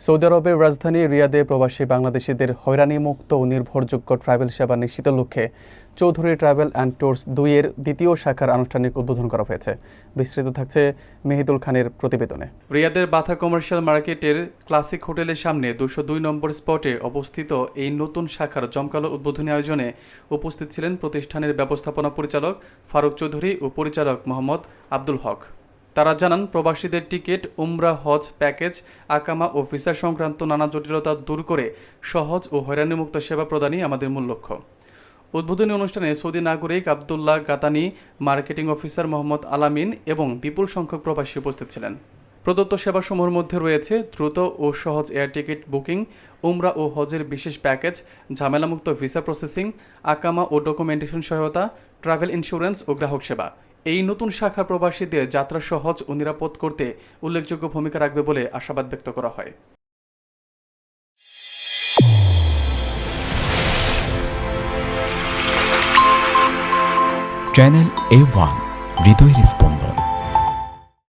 Saudi আরবের রাজধানী রিয়াদে প্রবাসী বাংলাদেশিদের হয়রানিমুক্ত ও নির্ভরযোগ্য ট্রাভেল সেবা নিশ্চিত লক্ষ্যে চৌধুরী ট্রাভেল অ্যান্ড ট্যুরস ২ এর দ্বিতীয় শাখার আনুষ্ঠানিক উদ্বোধন করা হয়েছে। বিস্তারিত থাকছে মেহিদুল খানের প্রতিবেদনে। রিয়াদের বাথা কমার্শিয়াল মার্কেটের ক্লাসিক হোটেলের সামনে ২০২ নম্বর স্পটে অবস্থিত এই নতুন শাখার জমকালো উদ্বোধনী আয়োজনে উপস্থিত ছিলেন প্রতিষ্ঠানের ব্যবস্থাপনা পরিচালক ফারুক চৌধুরী ও পরিচালক মোহাম্মদ আব্দুল হক। তারা জানান, প্রবাসীদের টিকিট, উমরা, হজ প্যাকেজ, আকামা ও ভিসা সংক্রান্ত নানা জটিলতা দূর করে সহজ ও হয়রানিমুক্ত সেবা প্রদানই আমাদের মূল লক্ষ্য। উদ্বোধনী অনুষ্ঠানে সৌদি নাগরিক আবদুল্লাহ গাতানি, মার্কেটিং অফিসার মোহাম্মদ আলামিন এবং বিপুল সংখ্যক প্রবাসী উপস্থিত ছিলেন। প্রদত্ত সেবাসমূহের মধ্যে রয়েছে দ্রুত ও সহজ এয়ার টিকিট বুকিং, উমরা ও হজের বিশেষ প্যাকেজ, ঝামেলামুক্ত ভিসা প্রসেসিং, আকামা ও ডকুমেন্টেশন সহায়তা, ট্রাভেল ইন্স্যুরেন্স ও গ্রাহক সেবা। এই নতুন শাখা প্রবাসীদের যাত্রা সহজ ও নিরাপদ করতে উল্লেখযোগ্য ভূমিকা রাখবে বলে আশাবাদ ব্যক্ত করা হয়। চ্যানেল A1 হৃদয় রেসপন্স।